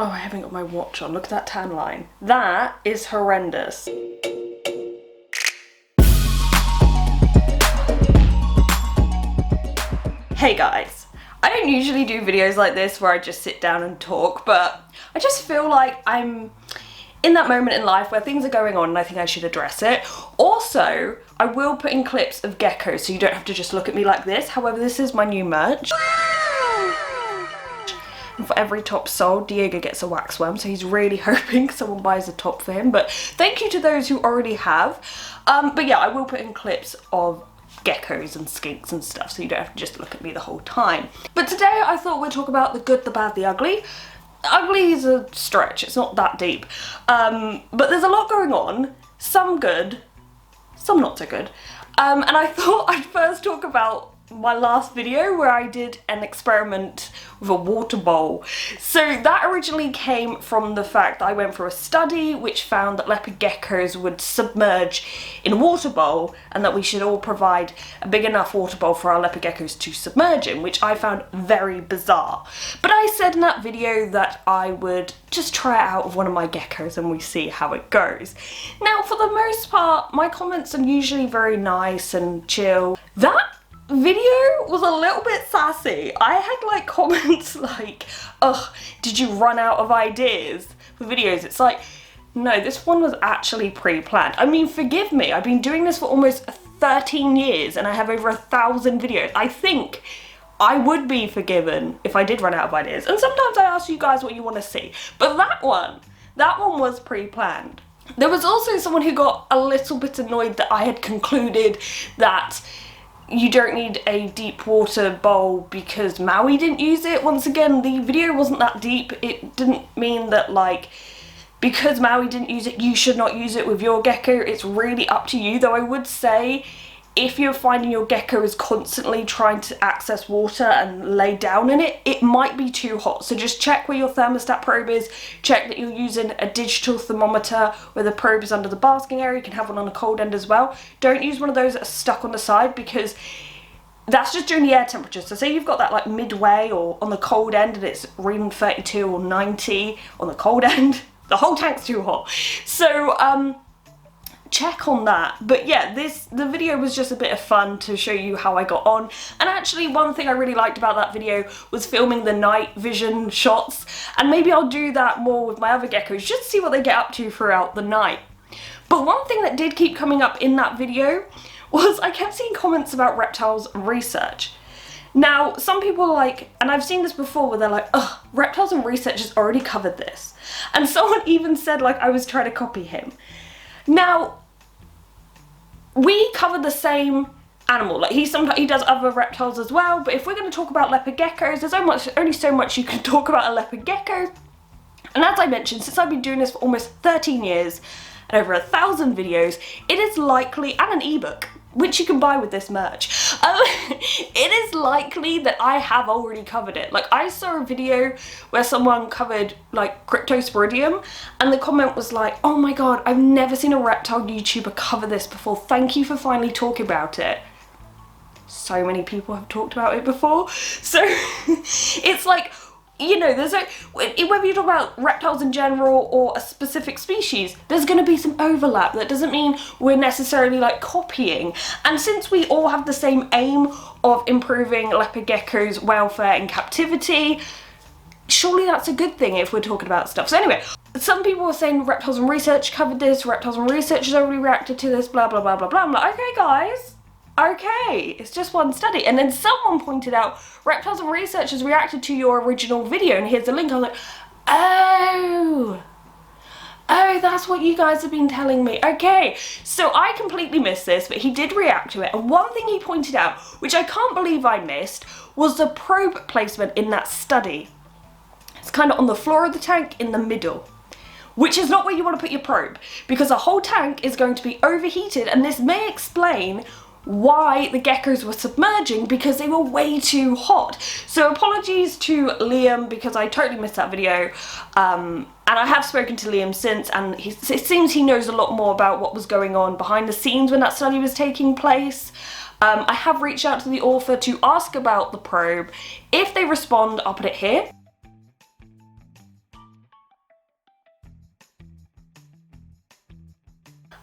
Oh, I haven't got my watch on. Look at that tan line. That is horrendous. Hey guys. I don't usually do videos like this where I just sit down and talk, but I just feel like I'm in that moment in life where things are going on and I think I should address it. Also, I will put in clips of Gecko so you don't have to just look at me like this. However, this is my new merch. And for every top sold, Diego gets a wax worm, so he's really hoping someone buys a top for him. But thank you to those who already have. But yeah, I will put in clips of geckos and skinks and stuff so you don't have to just look at me the whole time. But today I thought we'd talk about the good, the bad, the ugly. Ugly is a stretch, it's not that deep. But there's a lot going on, some good, some not so good. And I thought I'd first talk about my last video where I did an experiment with a water bowl. So that originally came from the fact that I went for a study which found that leopard geckos would submerge in a water bowl and that we should all provide a big enough water bowl for our leopard geckos to submerge in, which I found very bizarre. But I said in that video that I would just try it out with one of my geckos and we see how it goes. Now, for the most part, my comments are usually very nice and chill. That video was a little bit sassy. I had like comments like, ugh, did you run out of ideas for videos? It's like, no, this one was actually pre-planned. I mean, forgive me, I've been doing this for almost 13 years and I have over 1,000 videos. I think I would be forgiven if I did run out of ideas. And sometimes I ask you guys what you want to see. But that one was pre-planned. There was also someone who got a little bit annoyed that I had concluded that you don't need a deep water bowl because Maui didn't use it. Once again, the video wasn't that deep. It didn't mean that like, because Maui didn't use it, you should not use it with your gecko. It's really up to you, though I would say if you're finding your gecko is constantly trying to access water and lay down in it, it might be too hot. So just check where your thermostat probe is, check that you're using a digital thermometer where the probe is under the basking area. You can have one on the cold end as well. Don't use one of those that are stuck on the side because that's just during the air temperature. So say you've got that like midway or on the cold end and it's reading 32 or 90 on the cold end, the whole tank's too hot. So check on that. But yeah, the video was just a bit of fun to show you how I got on. And actually one thing I really liked about that video was filming the night vision shots, and maybe I'll do that more with my other geckos just to see what they get up to throughout the night. But one thing that did keep coming up in that video was I kept seeing comments about reptiles and research. Now, some people are like, and I've seen this before where they're like, ugh, reptiles and research has already covered this. And someone even said like I was trying to copy him. Now, we cover the same animal. Like he does other reptiles as well, but if we're going to talk about leopard geckos, there's only so much you can talk about a leopard gecko. And as I mentioned, since I've been doing this for almost 13 years and over 1,000 videos, it is likely, and an ebook, which you can buy with this merch, it is likely that I have already covered it. Like I saw a video where someone covered like cryptosporidium and the comment was like, oh my god, I've never seen a reptile YouTuber cover this before. Thank you for finally talking about it. So many people have talked about it before. So it's like, you know, whether you talk about reptiles in general or a specific species, there's going to be some overlap. That doesn't mean we're necessarily like copying. And since we all have the same aim of improving leopard geckos' welfare in captivity, surely that's a good thing if we're talking about stuff. So anyway, some people were saying reptiles and research covered this, reptiles and research has already reacted to this, blah, blah, blah, blah, blah. I'm like, okay guys, okay, it's just one study. And then someone pointed out reptiles and research has reacted to your original video and here's the link. I was like, oh, that's what you guys have been telling me. Okay, so I completely missed this, but he did react to it. And one thing he pointed out, which I can't believe I missed, was the probe placement in that study. It's kind of on the floor of the tank in the middle, which is not where you want to put your probe because the whole tank is going to be overheated, and this may explain why the geckos were submerging, because they were way too hot. So apologies to Liam because I totally missed that video, and I have spoken to Liam since, and it seems he knows a lot more about what was going on behind the scenes when that study was taking place. I have reached out to the author to ask about the probe. If they respond, I'll put it here.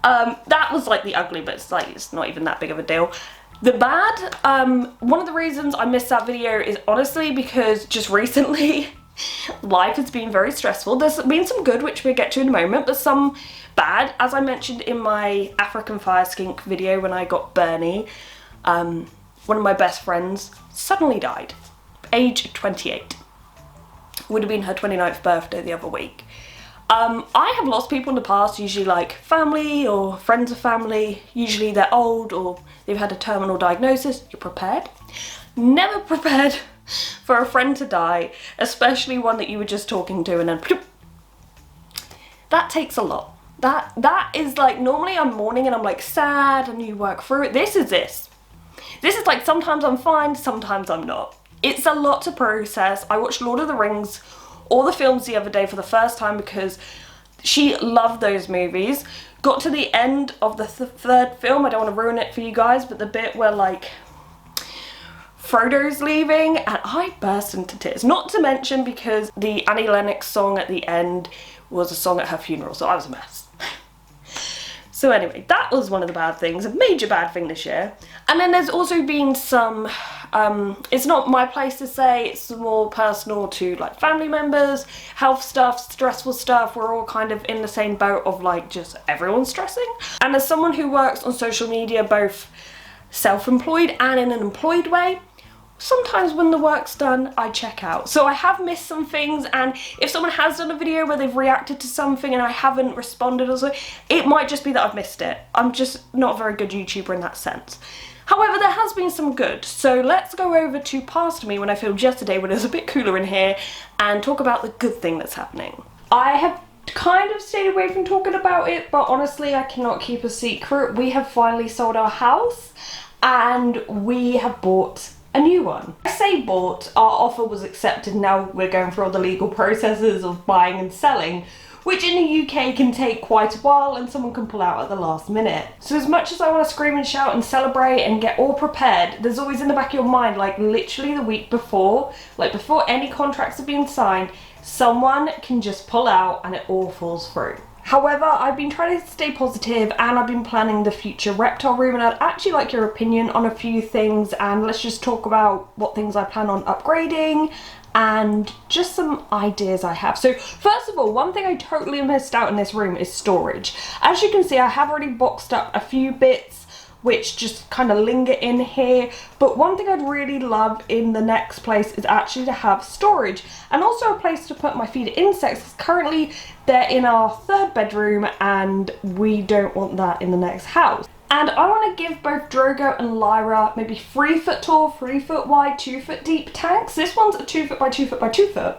That was like the ugly, but it's not even that big of a deal. The bad, one of the reasons I missed that video is honestly because just recently life has been very stressful. There's been some good, which we'll get to in a moment, but some bad. As I mentioned in my African fire skink video when I got Bernie, one of my best friends suddenly died, age 28. Would have been her 29th birthday the other week. I have lost people in the past, usually like family or friends of family. Usually they're old or they've had a terminal diagnosis. You're prepared. Never prepared for a friend to die, especially one that you were just talking to and then that takes a lot. That is like, normally I'm mourning and I'm like sad and you work through it. This is like sometimes I'm fine, sometimes I'm not. It's a lot to process. I watched Lord of the Rings, all the films the other day for the first time because she loved those movies. Got to the end of the third film, I don't want to ruin it for you guys, but the bit where like Frodo's leaving and I burst into tears. Not to mention because the Annie Lennox song at the end was a song at her funeral, so I was a mess. So anyway, that was one of the bad things, a major bad thing this year. And then there's also been some, it's not my place to say, it's more personal to like family members, health stuff, stressful stuff. We're all kind of in the same boat of like just everyone stressing. And as someone who works on social media, both self-employed and in an employed way, sometimes when the work's done, I check out. So I have missed some things, and if someone has done a video where they've reacted to something and I haven't responded or so, it might just be that I've missed it. I'm just not a very good YouTuber in that sense. However, there has been some good. So let's go over to past me when I filmed yesterday when it was a bit cooler in here and talk about the good thing that's happening. I have kind of stayed away from talking about it, but honestly, I cannot keep a secret. We have finally sold our house and we have bought a new one. I say bought, our offer was accepted, now we're going through all the legal processes of buying and selling, which in the UK can take quite a while and someone can pull out at the last minute. So as much as I want to scream and shout and celebrate and get all prepared, there's always in the back of your mind, like literally the week before, like before any contracts have been signed, someone can just pull out and it all falls through. However, I've been trying to stay positive and I've been planning the future reptile room, and I'd actually like your opinion on a few things, and let's just talk about what things I plan on upgrading and just some ideas I have. So first of all, one thing I totally missed out in this room is storage. As you can see, I have already boxed up a few bits which just kind of linger in here, but one thing I'd really love in the next place is actually to have storage and also a place to put my feeder insects, because currently they're in our third bedroom and we don't want that in the next house. And I want to give both Drogo and Lyra maybe 3 foot tall, 3 foot wide, 2 foot deep tanks. This one's a 2 foot by 2 foot by 2 foot,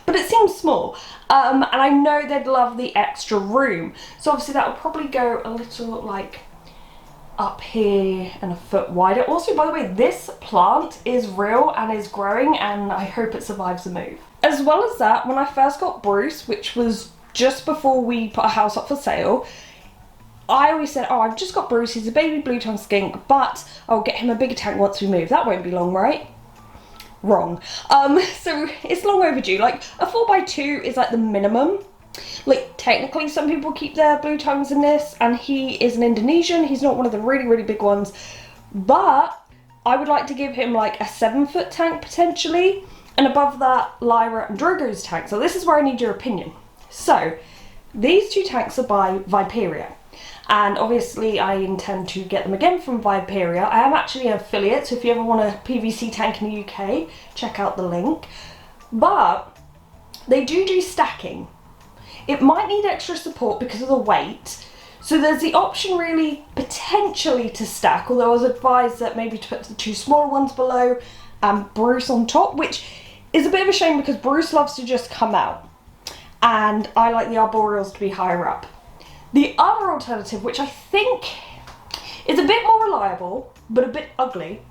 but it seems small. And I know they'd love the extra room. So obviously that will probably go a little like up here and a foot wider. Also, by the way, this plant is real and is growing and I hope it survives the move. As well as that, when I first got Bruce, which was just before we put our house up for sale, I always said, oh, I've just got Bruce, he's a baby blue-tongued skink, but I'll get him a bigger tank once we move. That won't be long, right? Wrong. So it's long overdue. Like a 4x2 is like the minimum. Like technically some people keep their blue tongues in this, and he is an Indonesian, he's not one of the really big ones, but I would like to give him like a 7 foot tank potentially, and above that Lyra and Drogo's tank. So this is where I need your opinion. So these two tanks are by Viperia, and obviously I intend to get them again from Viperia. I am actually an affiliate, so if you ever want a PVC tank in the UK, check out the link. But they do stacking. It might need extra support because of the weight, so there's the option really potentially to stack, although I was advised that maybe to put the 2 smaller ones below and Bruce on top, which is a bit of a shame because Bruce loves to just come out and I like the arboreals to be higher up. The other alternative, which I think is a bit more reliable but a bit ugly,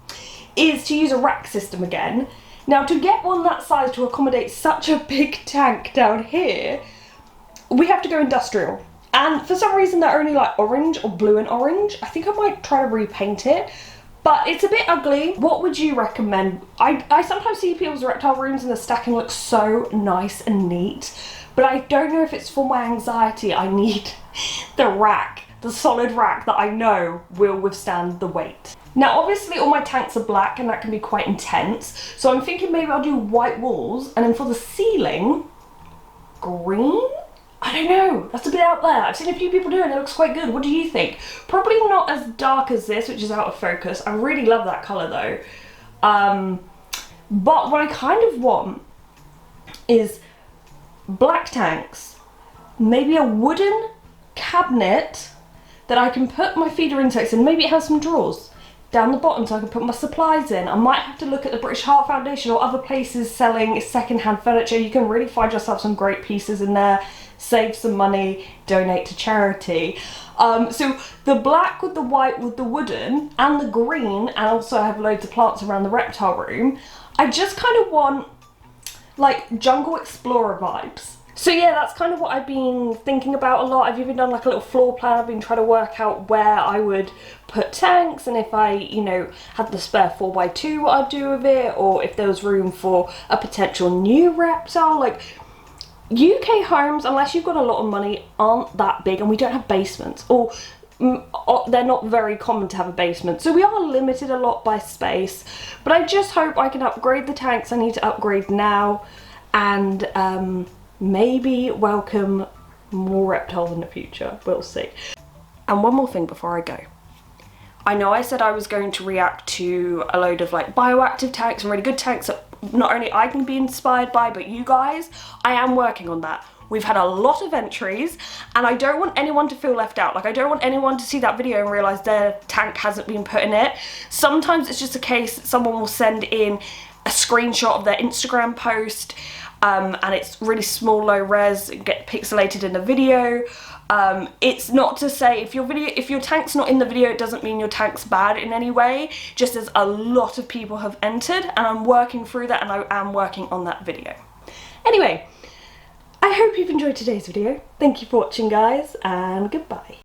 is to use a rack system again. Now, to get one that size to accommodate such a big tank down here, we have to go industrial, and for some reason they're only like orange or blue and orange. I think I might try to repaint it, but it's a bit ugly. What would you recommend? I sometimes see people's reptile rooms and the stacking looks so nice and neat, but I don't know if it's for my anxiety I need the rack. the solid rack that I know will withstand the weight. Now obviously all my tanks are black and that can be quite intense, so I'm thinking maybe I'll do white walls, and then for the ceiling, green? I don't know, that's a bit out there. I've seen a few people do it and it looks quite good. What do you think? Probably not as dark as this, which is out of focus. I really love that colour though. But what I kind of want is black tanks, maybe a wooden cabinet that I can put my feeder insects in. Maybe it has some drawers down the bottom so I can put my supplies in. I might have to look at the British Heart Foundation or other places selling second-hand furniture. You can really find yourself some great pieces in there, save some money, donate to charity. So the black with the white with the wooden and the green, and also I have loads of plants around the reptile room. I just kind of want like jungle explorer vibes. So yeah, that's kind of what I've been thinking about a lot. I've even done like a little floor plan. I've been trying to work out where I would put tanks, and if I, you know, had the spare 4x2 what I'd do with it, or if there was room for a potential new reptile. Like, UK homes, unless you've got a lot of money, aren't that big, and we don't have basements, or they're not very common to have a basement, so we are limited a lot by space. But I just hope I can upgrade the tanks I need to upgrade now, and maybe welcome more reptiles in the future. We'll see. And one more thing before I go. I know I said I was going to react to a load of like bioactive tanks and really good tanks that not only I can be inspired by, but you guys. I am working on that. We've had a lot of entries and I don't want anyone to feel left out. Like, I don't want anyone to see that video and realise their tank hasn't been put in it. Sometimes it's just a case that someone will send in a screenshot of their Instagram post, and it's really small, low res, and get pixelated in the video. It's not to say if your tank's not in the video, it doesn't mean your tank's bad in any way. Just as a lot of people have entered, and I'm working through that, and I am working on that video. Anyway, I hope you've enjoyed today's video. Thank you for watching, guys, and goodbye.